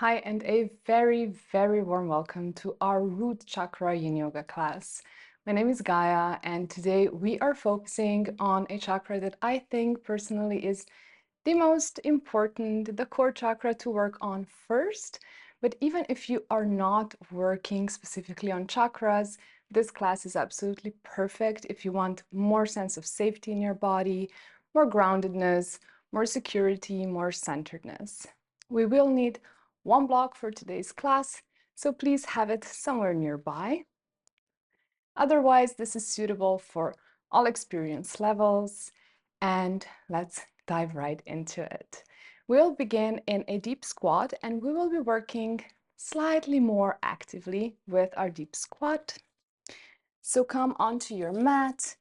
Hi, and a very, very warm welcome to our Root Chakra Yin Yoga class. My name is Gaia, and today we are focusing on a chakra that I think personally is the most important, the core chakra to work on first. But even if you are not working specifically on chakras, this class is absolutely perfect if you want more sense of safety in your body, more groundedness, more security, more centeredness. We will need one block for today's class, so please have it somewhere nearby. Otherwise, this is suitable for all experience levels, and let's dive right into it. We'll begin in a deep squat, and we will be working slightly more actively with our deep squat. So come onto your mat,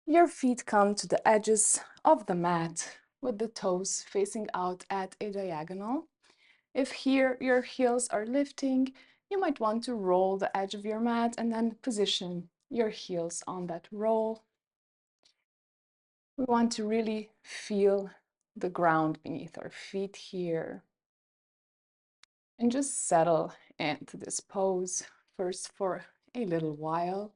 your feet come to the edges of the mat with the toes facing out at a diagonal. If here your heels are lifting, you might want to roll the edge of your mat and then position your heels on that roll. We want to really feel the ground beneath our feet here. And just settle into this pose first for a little while.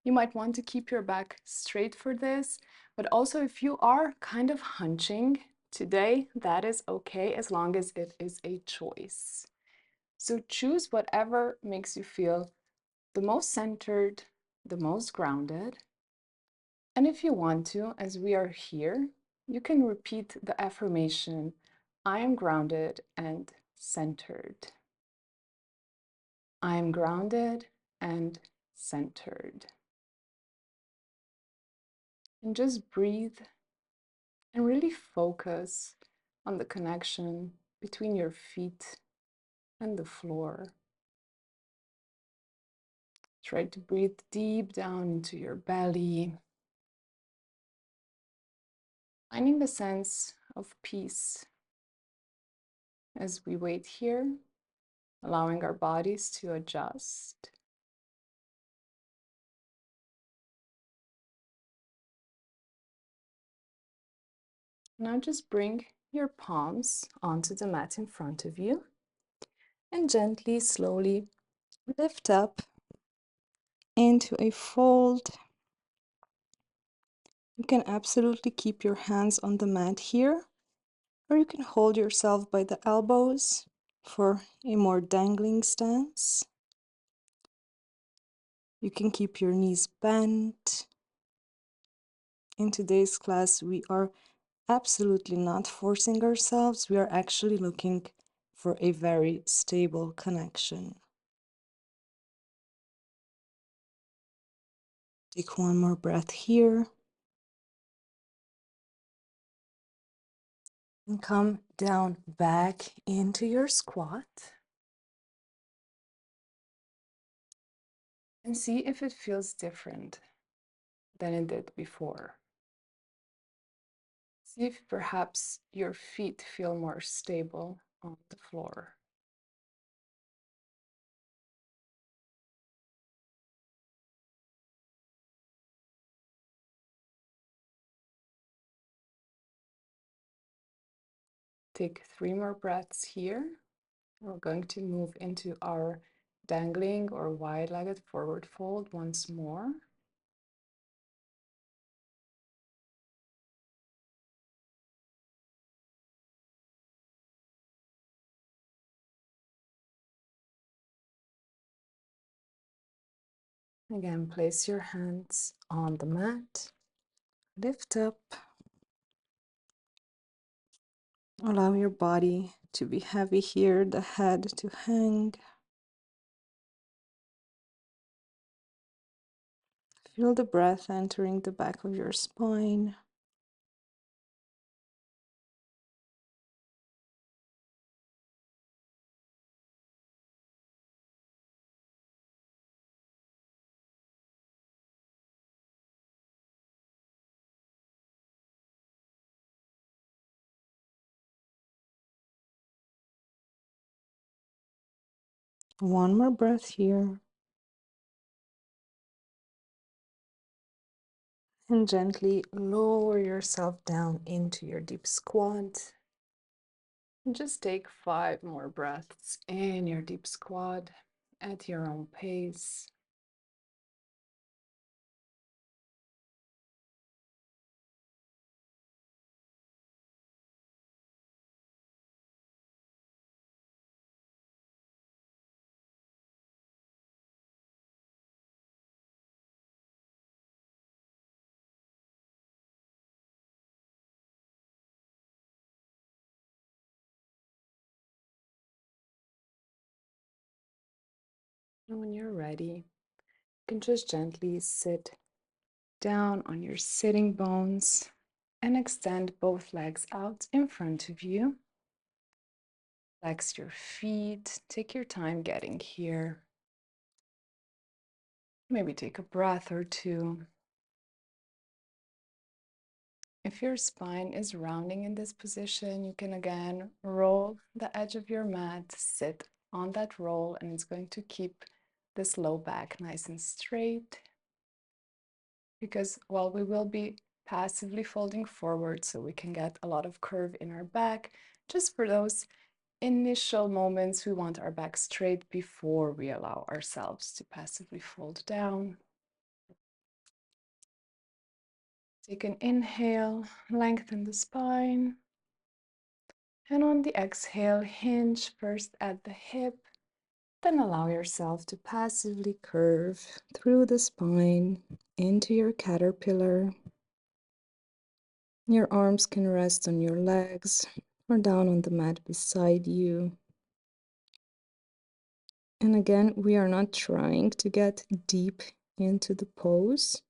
You might want to keep your back straight for this, but also if you are kind of hunching today, that is okay as long as it is a choice. So choose whatever makes you feel the most centered, the most grounded. And if you want to, as we are here, you can repeat the affirmation, I am grounded and centered. I am grounded and centered. And just breathe and really focus on the connection between your feet and the floor. Try to breathe deep down into your belly, finding the sense of peace as we wait here, allowing our bodies to adjust. Now just bring your palms onto the mat in front of you and gently, slowly lift up into a fold. You can absolutely keep your hands on the mat here, or you can hold yourself by the elbows for a more dangling stance. You can keep your knees bent. In today's class, we are absolutely not forcing ourselves. We are actually looking for a very stable connection. Take one more breath here. And come down back into your squat. And see if it feels different than it did before. See if perhaps your feet feel more stable on the floor. Take 3 more breaths here. We're going to move into our dangling or wide-legged forward fold once more. Again, place your hands on the mat. Lift up. Allow your body to be heavy here, the head to hang. Feel the breath entering the back of your spine. One more breath here. And gently lower yourself down into your deep squat. And just take 5 more breaths in your deep squat at your own pace. And when you're ready, you can just gently sit down on your sitting bones and extend both legs out in front of you. Flex your feet. Take your time getting here. Maybe take a breath or two. If your spine is rounding in this position, you can again roll the edge of your mat, sit on that roll, and it's going to keep this low back nice and straight. Because while we will be passively folding forward so we can get a lot of curve in our back, just for those initial moments, we want our back straight before we allow ourselves to passively fold down. Take an inhale, lengthen the spine. And on the exhale, hinge first at the hip, then allow yourself to passively curve through the spine into your caterpillar. Your arms can rest on your legs or down on the mat beside you. And again, we are not trying to get deep into the pose.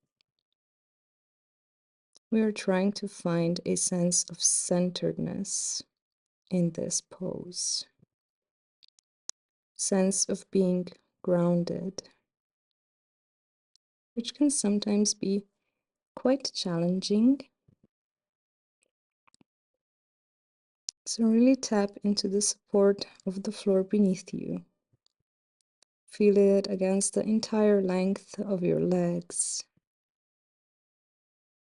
We are trying to find a sense of centeredness in this pose. Sense of being grounded, which can sometimes be quite challenging. So really tap into the support of the floor beneath you. Feel it against the entire length of your legs.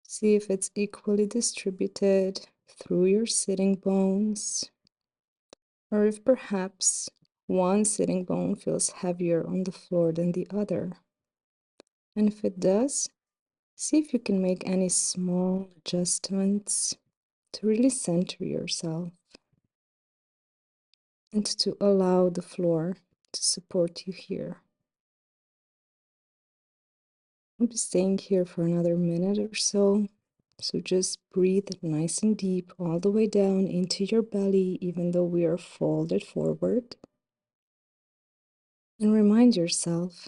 See if it's equally distributed through your sitting bones, or if perhaps one sitting bone feels heavier on the floor than the other. And if it does, see if you can make any small adjustments to really center yourself and to allow the floor to support you here. I'll be staying here for another minute or so. So just breathe nice and deep all the way down into your belly, even though we are folded forward. And remind yourself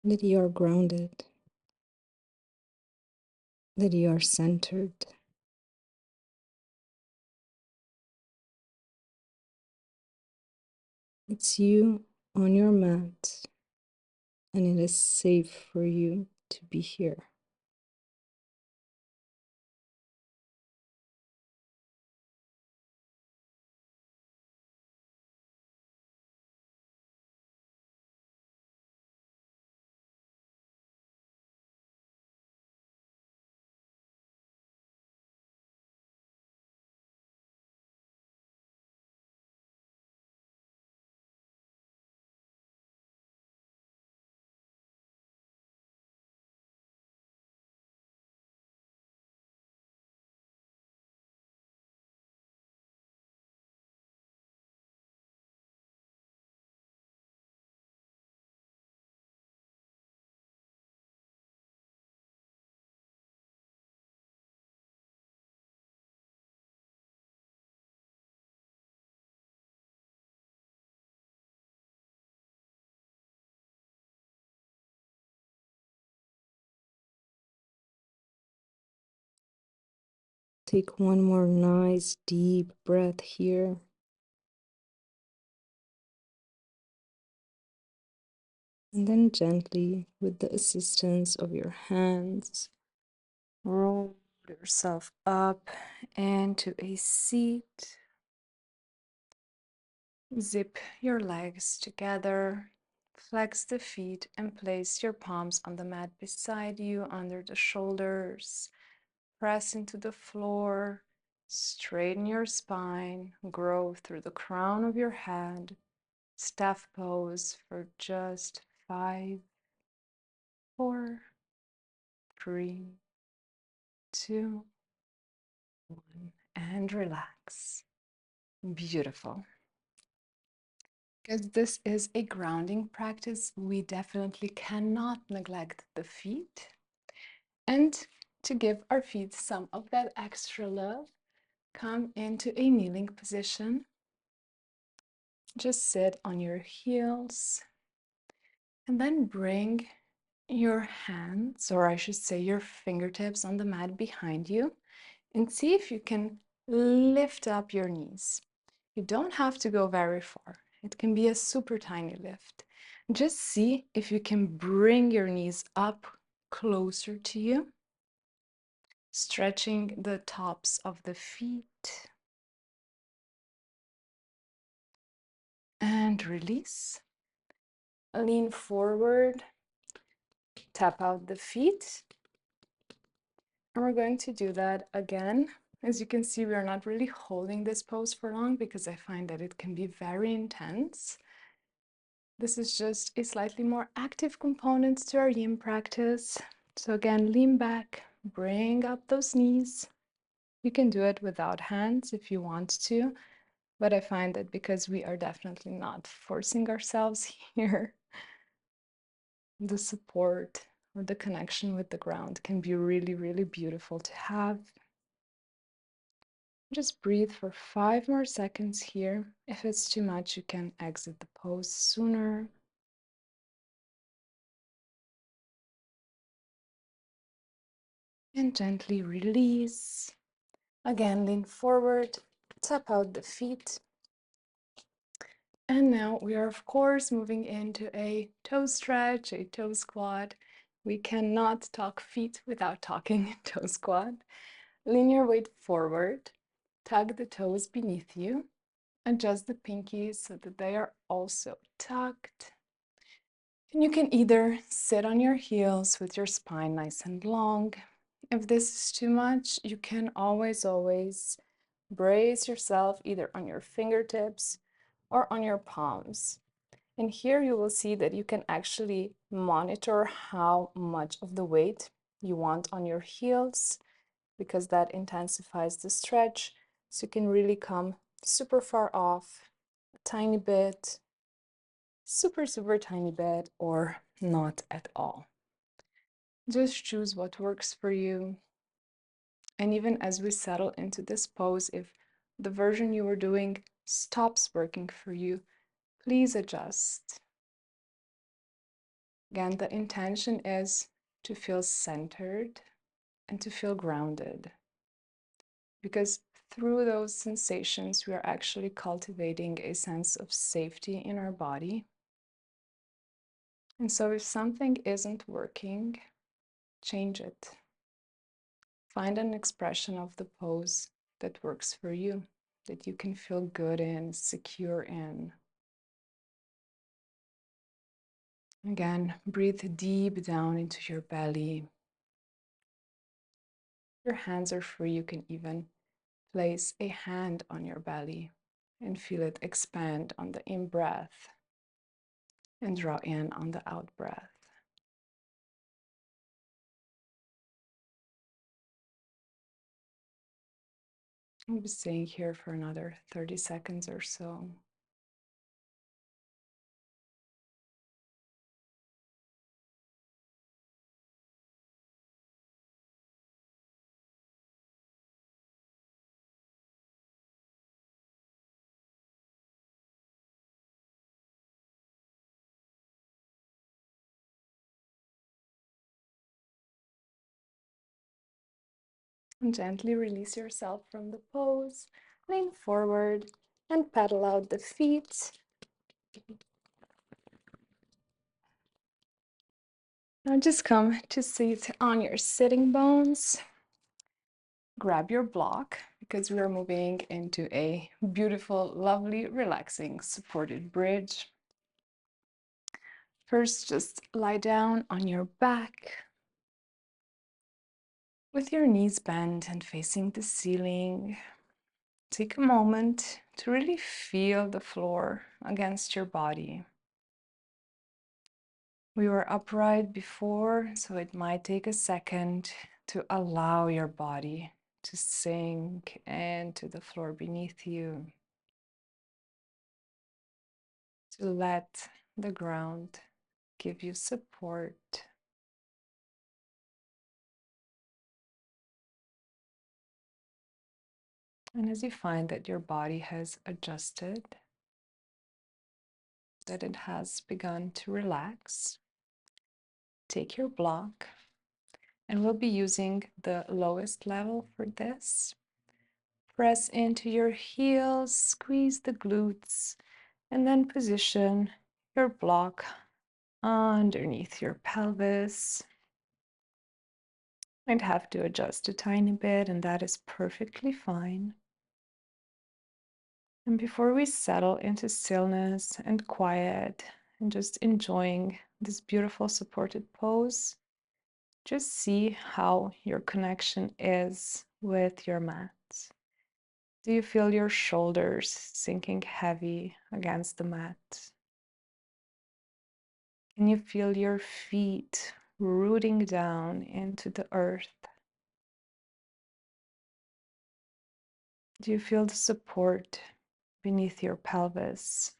that you are grounded, that you are centered. It's you on your mat, and it is safe for you to be here. Take one more nice deep breath here. And then gently, with the assistance of your hands, roll yourself up into a seat. Zip your legs together. Flex the feet and place your palms on the mat beside you under the shoulders. Press into the floor Straighten your spine, grow through the crown of your head. Staff pose for just 5, 4, 3, 2, 1, and relax. Beautiful. Because this is a grounding practice, we definitely cannot neglect the feet. And to give our feet some of that extra love, come into a kneeling position. Just sit on your heels and then bring your hands, or I should say your fingertips, on the mat behind you and see if you can lift up your knees. You don't have to go very far. It can be a super tiny lift. Just see if you can bring your knees up closer to you, stretching the tops of the feet. And release. Lean forward, tap out the feet. And we're going to do that again. As you can see, we are not really holding this pose for long because I find that it can be very intense. This is just a slightly more active component to our yin practice. So again, lean back, bring up those knees. You can do it without hands if you want to, but I find that because we are definitely not forcing ourselves here, the support or the connection with the ground can be really, really beautiful to have. Just breathe for 5 more seconds here. If it's too much, you can exit the pose sooner. And gently release. Again, lean forward, tap out the feet. And now we are, of course, moving into a toe stretch, a toe squat. We cannot talk feet without talking toe squat. Lean your weight forward, tug the toes beneath you, adjust the pinkies so that they are also tucked. And you can either sit on your heels with your spine nice and long. If this is too much, you can always brace yourself either on your fingertips or on your palms. And here you will see that you can actually monitor how much of the weight you want on your heels, because that intensifies the stretch. So you can really come super far off, a tiny bit, super, super tiny bit, or not at all. Just choose what works for you. And even as we settle into this pose, if the version you were doing stops working for you, please adjust. Again, the intention is to feel centered and to feel grounded, because through those sensations, we are actually cultivating a sense of safety in our body. And so if something isn't working, change it. Find an expression of the pose that works for you, that you can feel good in, secure in. Again, breathe deep down into your belly. Your hands are free. You can even place a hand on your belly and feel it expand on the in-breath and draw in on the out-breath. I'll be staying here for another 30 seconds or so. And gently release yourself from the pose. Lean forward and pedal out the feet. Now just come to sit on your sitting bones. Grab your block because we are moving into a beautiful, lovely, relaxing, supported bridge. First, just lie down on your back with your knees bent and facing the ceiling. Take a moment to really feel the floor against your body. We were upright before, so it might take a second to allow your body to sink into the floor beneath you, to let the ground give you support. And as you find that your body has adjusted, that it has begun to relax, take your block, and we'll be using the lowest level for this. Press into your heels, squeeze the glutes, and then position your block underneath your pelvis. I'd have to adjust a tiny bit, and that is perfectly fine. And before we settle into stillness and quiet and just enjoying this beautiful supported pose, just see how your connection is with your mat. Do you feel your shoulders sinking heavy against the mat? Can you feel your feet rooting down into the earth? Do you feel the support beneath your pelvis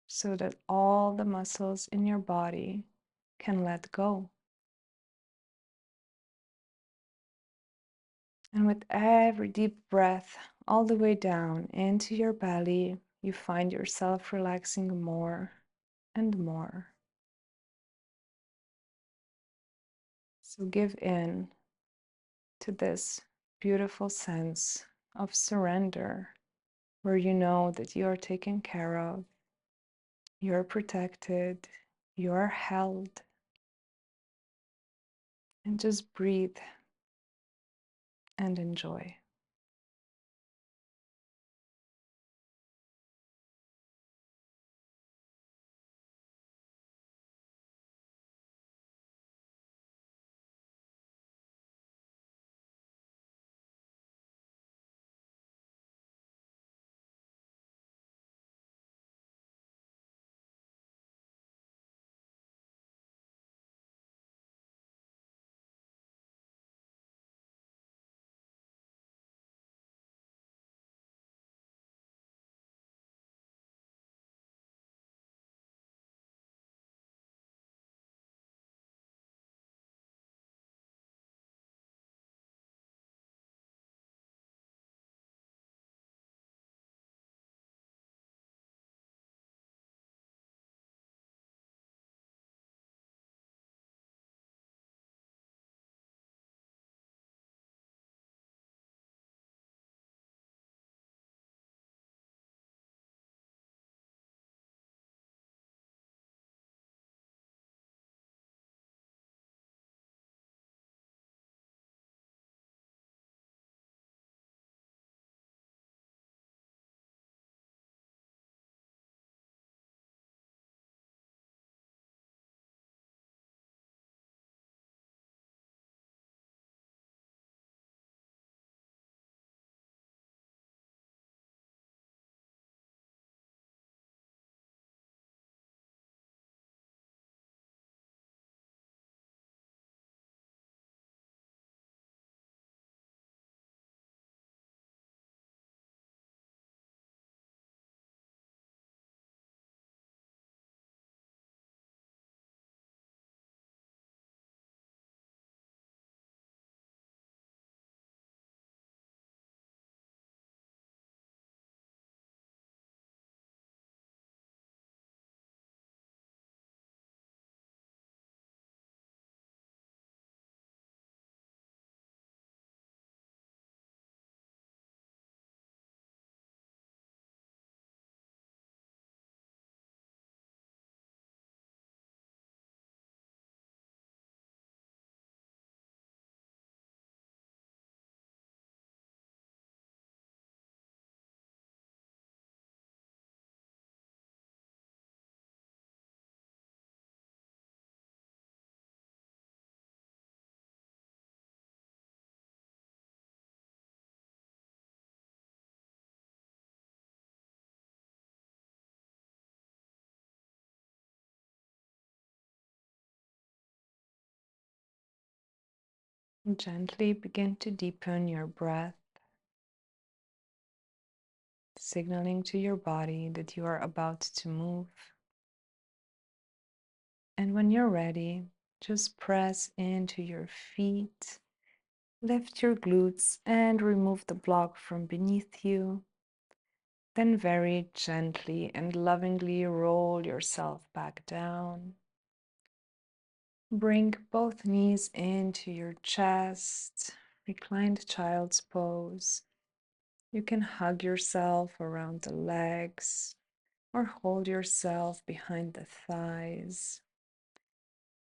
so that all the muscles in your body can let go? And with every deep breath, all the way down into your belly, you find yourself relaxing more and more. So give in to this beautiful sense of surrender, where you know that you are taken care of, you're protected, you're held, and just breathe and enjoy. Gently begin to deepen your breath, signaling to your body that you are about to move. And when you're ready, just press into your feet, lift your glutes, and remove the block from beneath you. Then very gently and lovingly roll yourself back down. Bring both knees into your chest, reclined child's pose. You can hug yourself around the legs or hold yourself behind the thighs.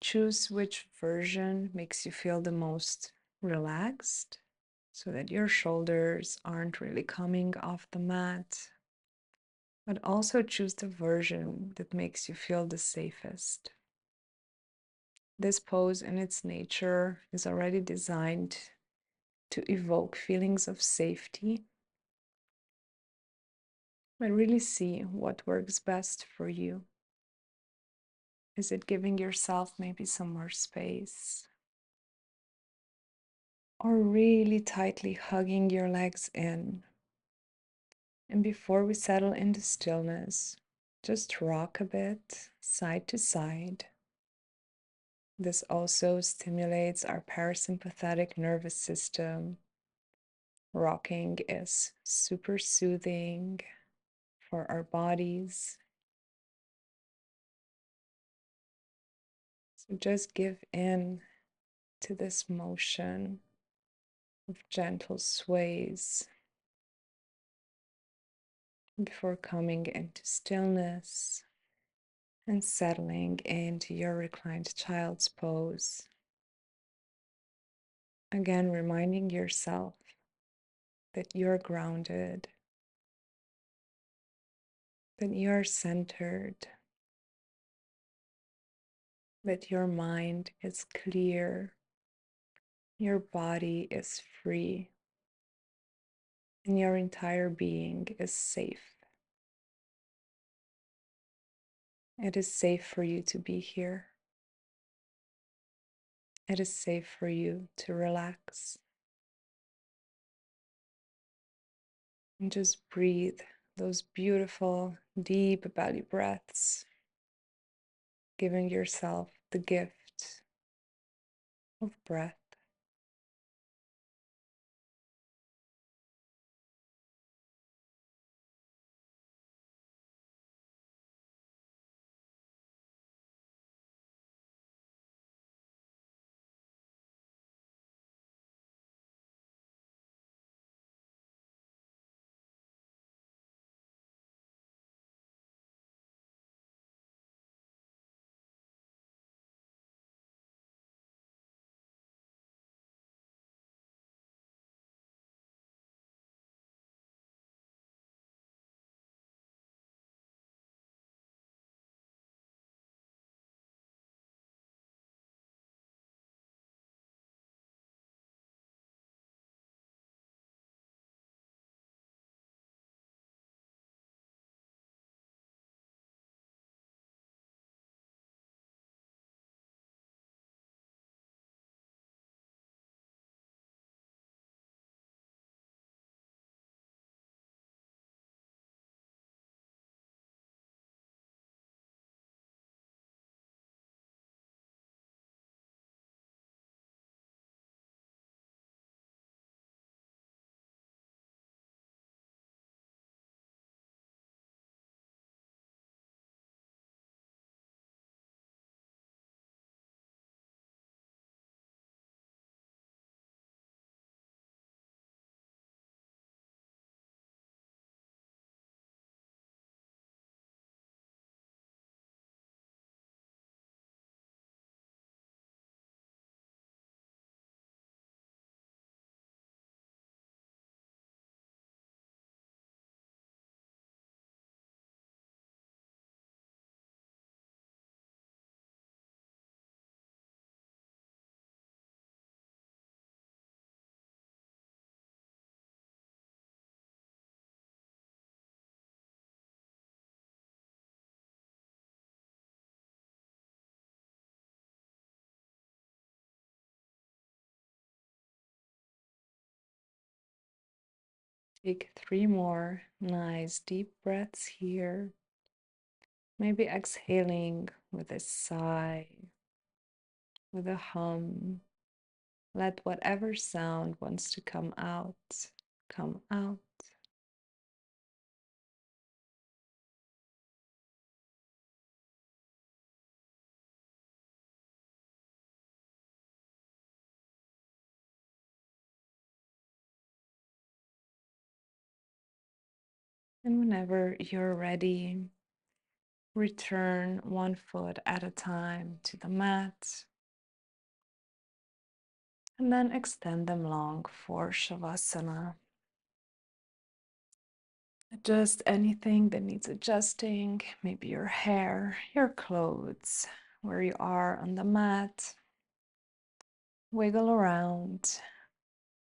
Choose which version makes you feel the most relaxed so that your shoulders aren't really coming off the mat, but also choose the version that makes you feel the safest. This pose in its nature is already designed to evoke feelings of safety, but really see what works best for you. Is it giving yourself maybe some more space? Or really tightly hugging your legs in? And before we settle into stillness, just rock a bit side to side. This also stimulates our parasympathetic nervous system. Rocking is super soothing for our bodies. So just give in to this motion of gentle sways before coming into stillness and settling into your reclined child's pose. Again, reminding yourself that you're grounded, that you're centered, that your mind is clear, your body is free, and your entire being is safe. It is safe for you to be here. It is safe for you to relax. And just breathe those beautiful, deep belly breaths, giving yourself the gift of breath. Take 3 more nice deep breaths here. Maybe exhaling with a sigh, with a hum. Let whatever sound wants to come out, come out. And whenever you're ready, return one foot at a time to the mat. And then extend them long for Shavasana. Adjust anything that needs adjusting, maybe your hair, your clothes, where you are on the mat. Wiggle around.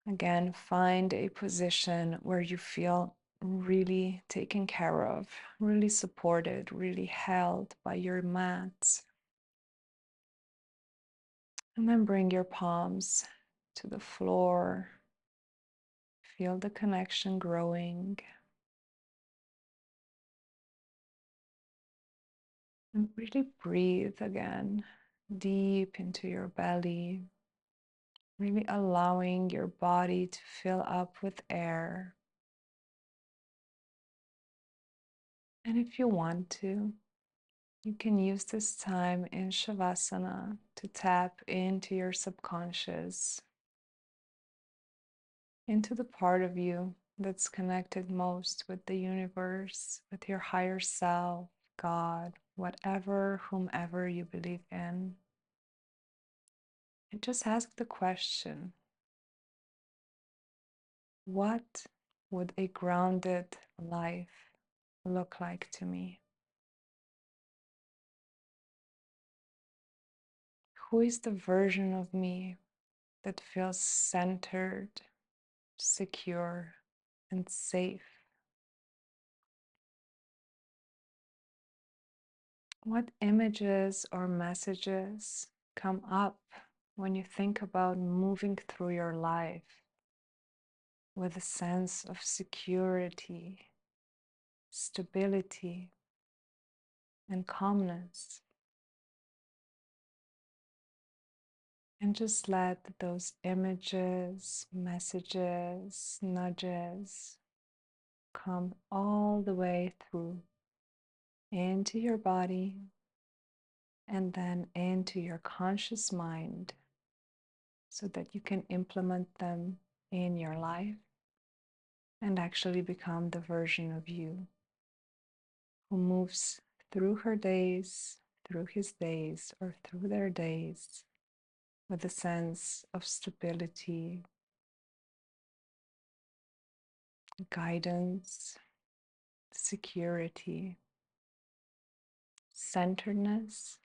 Again, find a position where you feel really taken care of, really supported, really held by your mat. And then bring your palms to the floor. Feel the connection growing. And really breathe again, deep into your belly, really allowing your body to fill up with air. And if you want to, you can use this time in Shavasana to tap into your subconscious, into the part of you that's connected most with the universe, with your higher self, God, whatever, whomever you believe in. And just ask the question, what would a grounded life look like to me? Who is the version of me that feels centered, secure, and safe? What images or messages come up when you think about moving through your life with a sense of security, stability, and calmness? And just let those images, messages, nudges come all the way through into your body and then into your conscious mind so that you can implement them in your life and actually become the version of you who moves through her days, through his days, or through their days with a sense of stability, guidance, security, centeredness,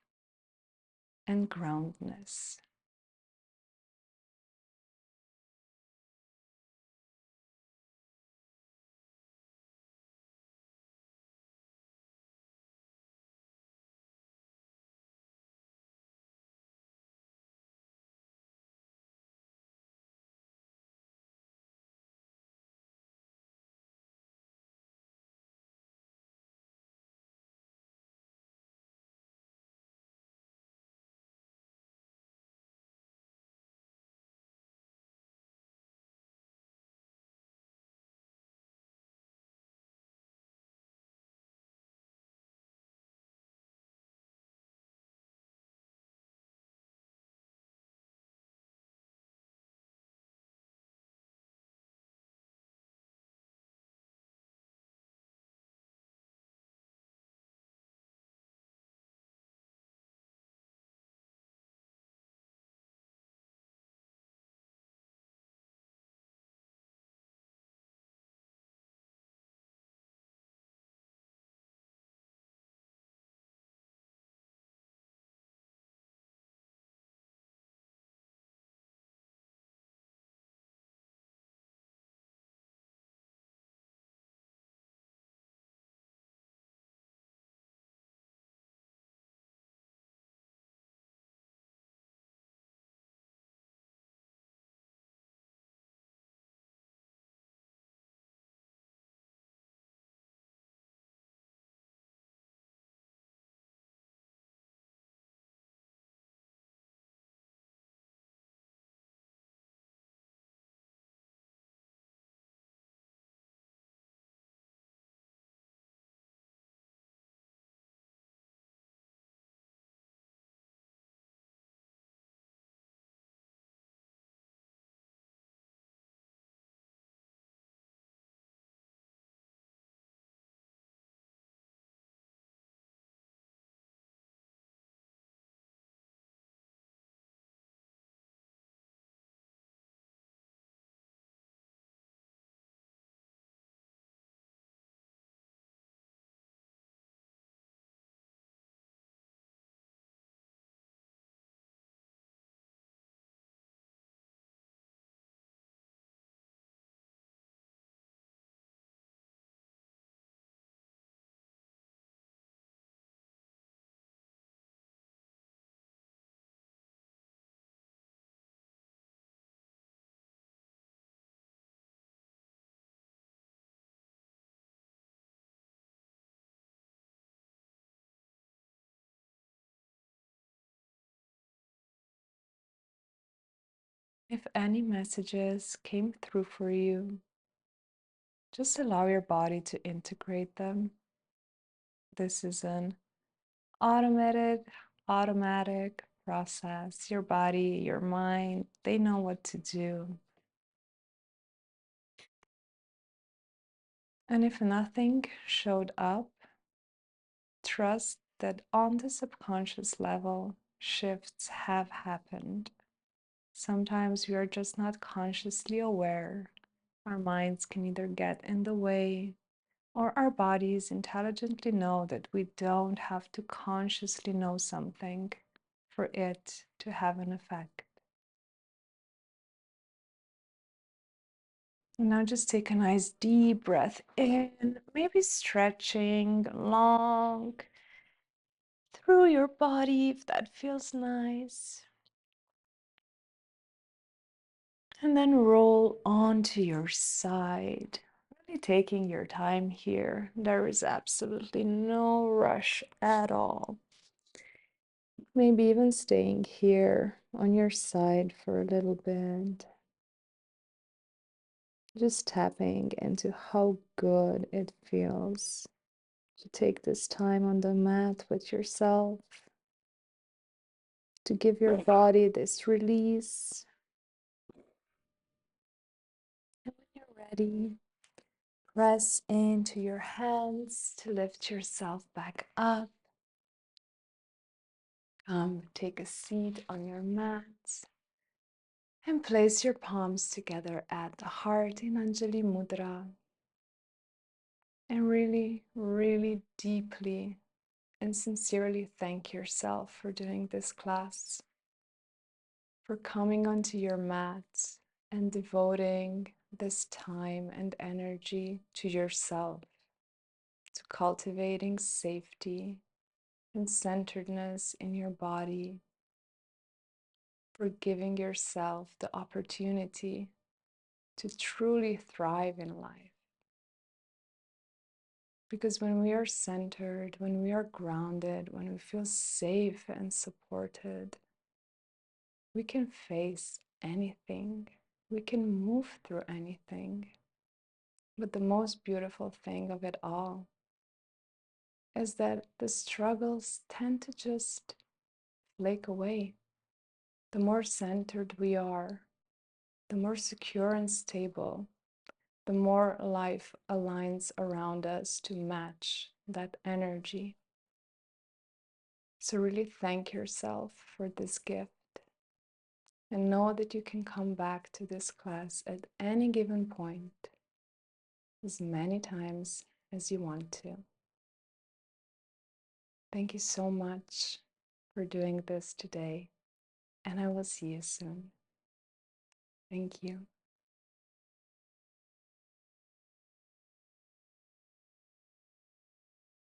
and groundedness. If any messages came through for you, just allow your body to integrate them. This is an automatic process. Your body, your mind, they know what to do. And if nothing showed up, trust that on the subconscious level, shifts have happened. Sometimes we are just not consciously aware. Our minds can either get in the way, or our bodies intelligently know that we don't have to consciously know something for it to have an effect. And now just take a nice deep breath in, maybe stretching long through your body if that feels nice. And then roll onto your side. Really taking your time here. There is absolutely no rush at all. Maybe even staying here on your side for a little bit. Just tapping into how good it feels to take this time on the mat with yourself, to give your body this release. And when you're ready, press into your hands to lift yourself back up. Take a seat on your mat and place your palms together at the heart in Anjali Mudra. And really, really deeply and sincerely thank yourself for doing this class, for coming onto your mat and devoting this time and energy to yourself, to cultivating safety and centeredness in your body, for giving yourself the opportunity to truly thrive in life. Because when we are centered, when we are grounded, when we feel safe and supported, we can face anything. We can move through anything. But the most beautiful thing of it all is that the struggles tend to just flake away. The more centered we are, the more secure and stable, the more life aligns around us to match that energy. So really thank yourself for this gift and know that you can come back to this class at any given point, as many times as you want to. Thank you so much for doing this today, and I will see you soon. Thank you.